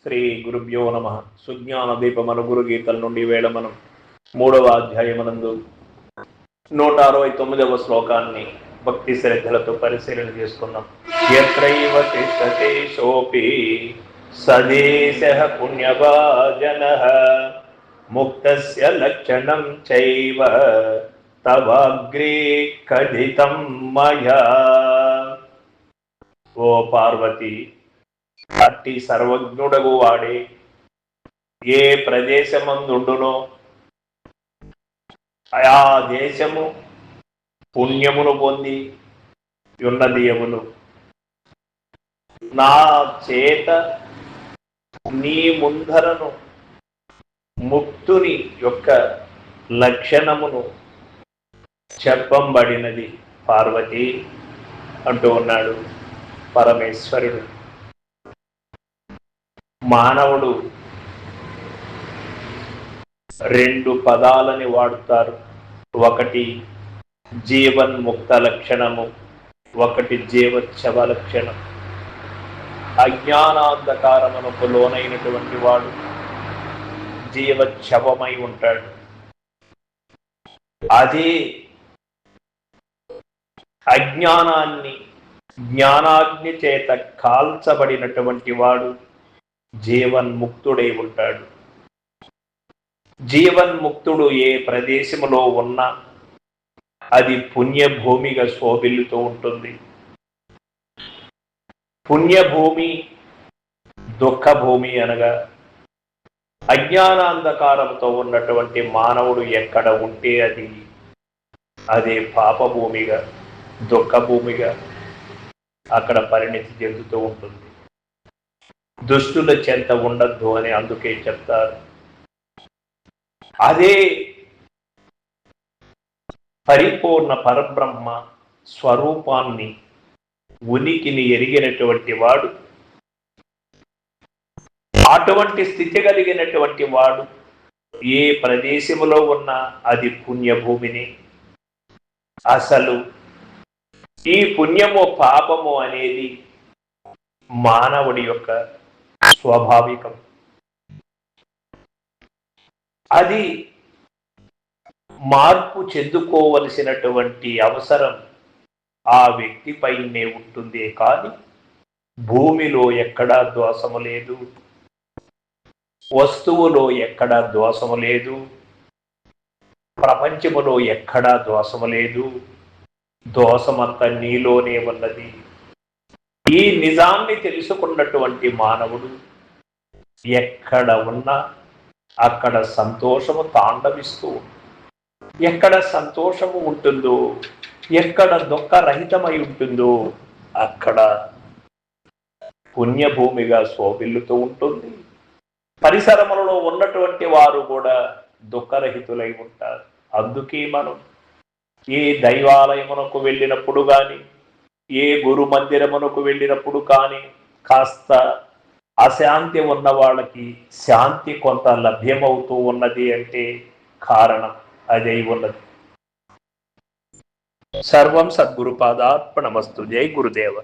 శ్రీ గురుభ్యో నమ. సుజ్ఞాన దీపమను గురు గీతల నుండి వేళ మనం 3వ అధ్యాయమునందు 169వ శ్లోకాన్ని భక్తి శ్రద్ధలతో పరిశీలన చేసుకున్నాం. యత్రైవ తిష్టతే సోపి సదేశః పుణ్యభాజనః ముక్తస్య లక్షణం చైవ తవాగ్రే కథితం మయా. ఓ పార్వతి, అట్టి సర్వజ్ఞుడగు వాడే ఏ ప్రదేశమందుండునో ఆ దేశము పుణ్యమును పొంది ఉన్నది యమును. నా చేత నీ ముందరను ముక్తుని యొక్క లక్షణమును చెప్పంబడినది పార్వతి అంటూ ఉన్నాడు పరమేశ్వరుడు. మానవుడు 2 పదాలని వాడుతారు. ఒకటి జీవన్ముక్త లక్షణము, ఒకటి జీవోత్సవ లక్షణం. అజ్ఞానాంధకారమునకు లోనైనటువంటి వాడు జీవోత్సవమై ఉంటాడు. అదే అజ్ఞానాన్ని జ్ఞానాగ్ని చేత కాల్చబడినటువంటి వాడు జీవన్ముక్తుడై ఉంటాడు. జీవన్ముక్తుడు ఏ ప్రదేశములో ఉన్నా అది పుణ్యభూమిగా శోభిల్లుతూ ఉంటుంది. పుణ్యభూమి, దుఃఖభూమి అనగా అజ్ఞానాంధకారంతో ఉన్నటువంటి మానవుడు ఎక్కడ ఉంటే అదే పాపభూమిగా, దుఃఖభూమిగా అక్కడ పరిణితి చెందుతూ ఉంటుంది. దుష్టుల చెంత ఉండద్దు అని అందుకే చెప్తారు. అదే పరిపూర్ణ పరబ్రహ్మ స్వరూపాన్ని, ఉనికిని ఎరిగినటువంటి వాడు, అటువంటి స్థితి కలిగినటువంటి వాడు ఏ ప్రదేశములో ఉన్నా అది పుణ్యభూమిని. అసలు ఈ పుణ్యము పాపము అనేది మానవుడి యొక్క స్వాభావికం. అది మార్పు చెందుకోవలసినటువంటి అవసరం ఆ వ్యక్తిపైనే ఉంటుందే కానీ భూమిలో ఎక్కడా దోషము లేదు, వస్తువులో ఎక్కడా దోషము లేదు, ప్రపంచములో ఎక్కడా దోషము లేదు. దోషమంతా నీలోనే ఉన్నది. ఈ నిజాన్ని తెలుసుకున్నటువంటి మానవుడు ఎక్కడ ఉన్నా అక్కడ సంతోషము తాండవిస్తూ, ఎక్కడ సంతోషము ఉంటుందో, ఎక్కడ దుఃఖరహితమై ఉంటుందో అక్కడ పుణ్యభూమిగా శోభిల్లుతూ ఉంటుంది. పరిసరములలో ఉన్నటువంటి వారు కూడా దుఃఖరహితులై ఉంటారు. అందుకే మనం ఏ దైవాలయమునకు వెళ్ళినప్పుడు కానీ, ఏ గురు మందిరమునకు వెళ్ళినప్పుడు కానీ కాస్త అశాంతి ఉన్న వాళ్ళకి శాంతి కొంత లభ్యమవుతూ ఉన్నది అంటే కారణం అదే ఉన్నది. సర్వం సద్గురు పాదార్పణమస్తు. జై గురుదేవ.